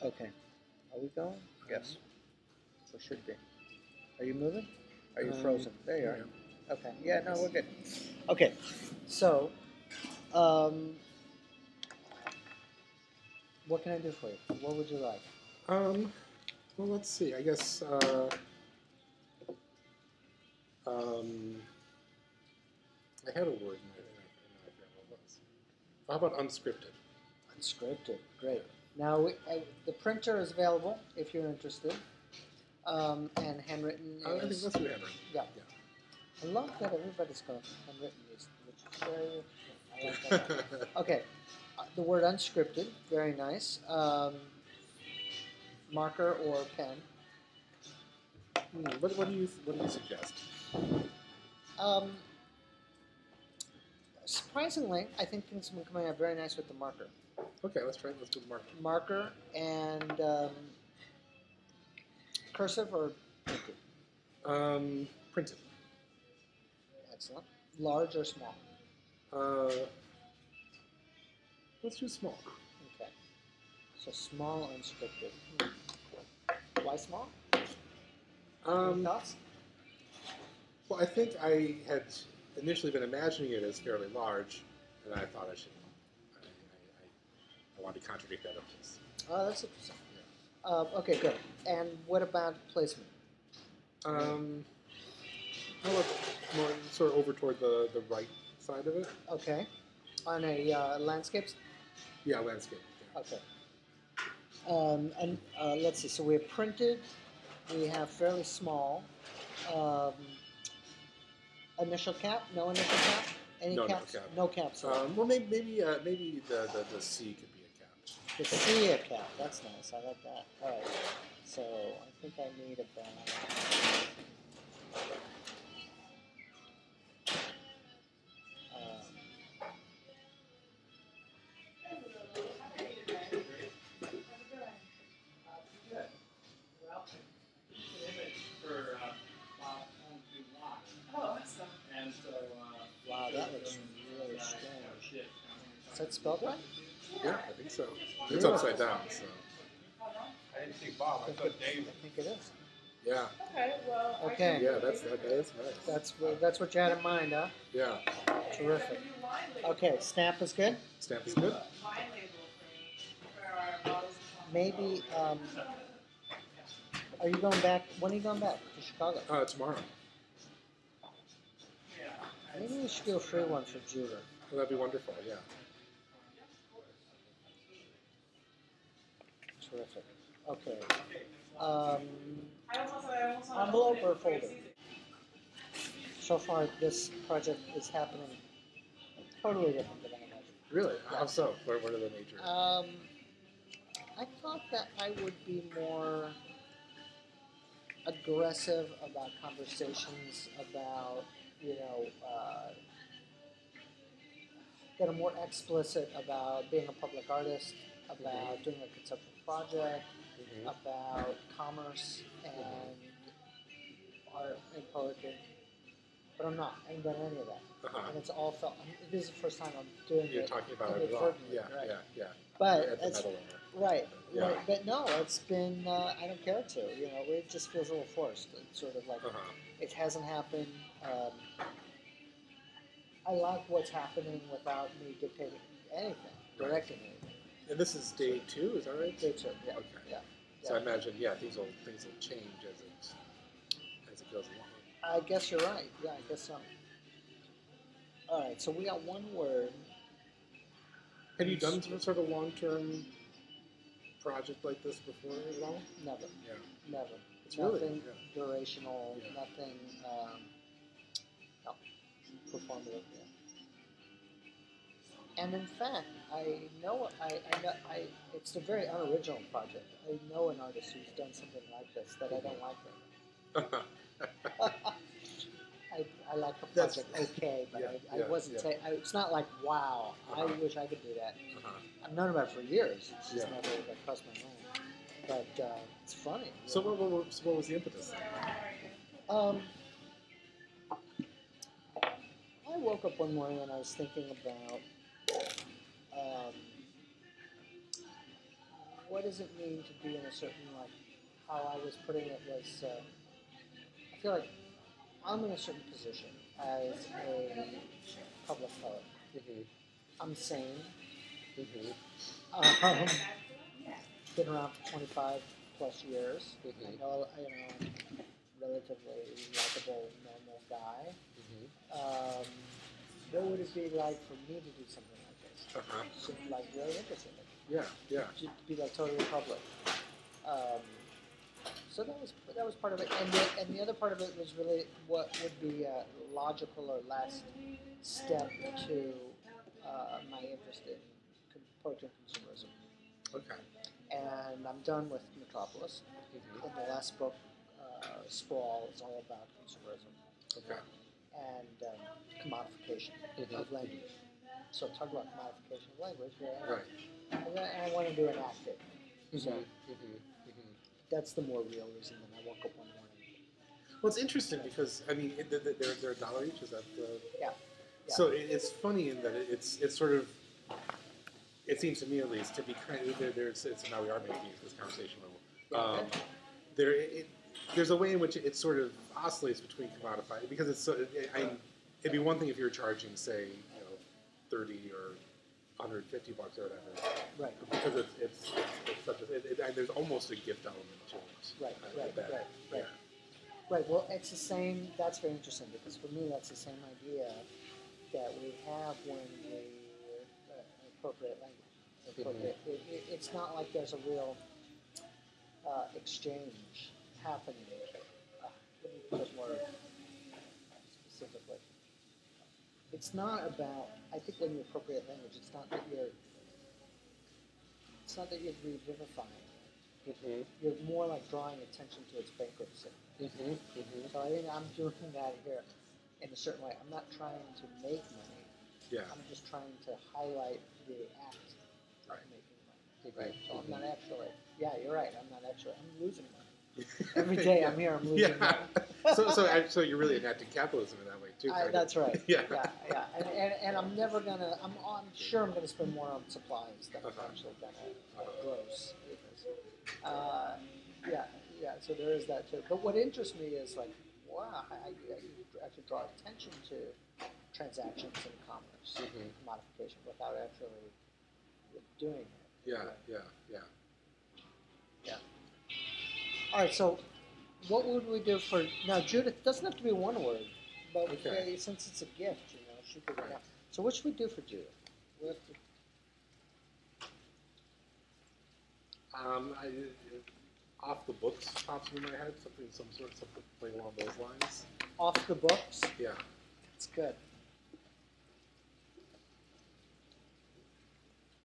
Okay. Are we going? Yes. We should be. Are you moving? Are you frozen? There you are. Okay. Yeah, no, we're good. Okay. So, what can I do for you? What would you like? Well, let's see. I guess. I had a word and I forgot what it was. How about unscripted? Unscripted. Great. Now, the printer is available if you're interested. And handwritten I think is. let's do handwritten. Yeah. I love that everybody's going handwritten, which is very. I like that. Okay. The word unscripted, very nice. Marker or pen. What do you suggest? Surprisingly, I think things have been coming out very nice with the marker. Okay, let's try it. Let's do the marker. Marker and cursive or printed? Printed. Excellent. Large or small? Let's do small. Okay. So small unscripted. Why small? Any thoughts? Well, I think I had initially been imagining it as fairly large, and I thought I wanted to contradict that impulse. Oh, that's interesting. Okay, good. And what about placement? How about more sort of over toward the right side of it? Okay. On a landscapes? Yeah, landscape. Yeah. Okay. And let's see. So we have printed. We have fairly small. Initial cap? No initial cap? Any No, caps? no cap. No caps. Well, maybe the C could be a cap. The C a cap. That's nice. I like that. All right. So I think I need about. Wow, that looks really strange. Is that spelled right? Yeah, I think so. It's upside down, so. I didn't see Bob. I thought Dave. I think it is. Yeah. Okay, well. Okay. Yeah, that is nice. That's what you had in mind, huh? Yeah. Terrific. Okay, stamp is good. Stamp is good. Maybe. Are you going back? When are you going back to Chicago? Tomorrow. Maybe we should do a free one for Judah. Well, that'd be wonderful. Yeah. Terrific. Okay. Envelope or folder? So far, this project is happening totally different than I imagined. Really? How so? What are the major? I thought that I would be more aggressive about conversations about, that are more explicit about being a public artist, about doing a conceptual project, about commerce and art and poetry. But I'm not. I haven't done any of that. And it's all felt. This is the first time I'm doing it. You're talking about it all. Yeah, right? Yeah. But it's right. Yeah. Right. But no, it's been. I don't care to. It just feels a little forced. It's sort of like it hasn't happened. I like what's happening without me dictating anything, directing anything. And this is day 2, is that right? Day 2. Yeah. Okay. Yeah. So I imagine, things will change as it goes along. I guess you're right. Yeah, I guess so. All right, so we got one word. Have you done sort of a long-term project like this before at all? Never. Yeah. Never. It's nothing really durational. Yeah. Nothing. No. Performative. Yeah. And in fact, I know. It's a very unoriginal project. I know an artist who's done something like this that I don't like it. I like the project okay, but I wasn't saying. It's not like wow. I wish I could do that. I've known about it for years. It's just never crossed my mind. But it's funny. So what was the impetus then? I woke up one morning and I was thinking about what does it mean to be in a certain, like, how I was putting it was, I feel like I'm in a certain position as a public poet. Mm-hmm. I'm sane. Mm-hmm. Um, been around for 25 plus years. Mm-hmm. I know, I'm a relatively likable, normal guy. Mm-hmm. What would it be like for me to do something like this? Uh-huh. Seemed like really interesting. Yeah, yeah. To be like totally public. So that was part of it, and the other part of it was really what would be a logical or last step to my interest in poetry and consumerism. Okay. And I'm done with Metropolis. Mm-hmm. In the last book, Sprawl, is all about consumerism Okay. and commodification of language. So talk about commodification of language. Right. And I want to do an active. So Mm-hmm. that's the more real reason that I woke up one morning. Well, it's interesting because I mean, they're $1 each. Is that the? Yeah. So it's funny in that it's sort of. It seems to me, at least, to be kind of there's. It's now we are making it this conversation level. There's a way in which it sort of oscillates between commodified because it's so. It'd be one thing if you're charging, say, 30 or $150 or whatever. Right. Because it's such a there's almost a gift element to it. Right. Right. Well, it's the same. That's very interesting because for me, that's the same idea that we have when we appropriate language. It's not like there's a real exchange happening. Let me put it more specifically. It's not about. I think when you appropriate language, it's not that you're revivifying it. Mm-hmm. You're more like drawing attention to its bankruptcy. Mm-hmm. Mm-hmm. So I think I'm doing that here in a certain way. I'm not trying to make money. Yeah. I'm just trying to highlight the act of making money. Right. So I'm not actually. Yeah, you're right. I'm losing money. Every day I'm here, I'm losing money. So you're really enacting capitalism in that way too. That's right. Yeah. And I'm never gonna. I'm sure I'm gonna spend more on supplies than I'm actually gonna gross. So there is that too. But what interests me is like, wow, you actually draw attention to transactions in commerce, commodification, without actually doing it. Yeah. All right, so what would we do for now? Judith doesn't have to be one word, but since it's a gift, she could. Right. So what should we do for Judith? We have to. Off the books pops into my head. Something along those lines. Off the books. Yeah. That's good.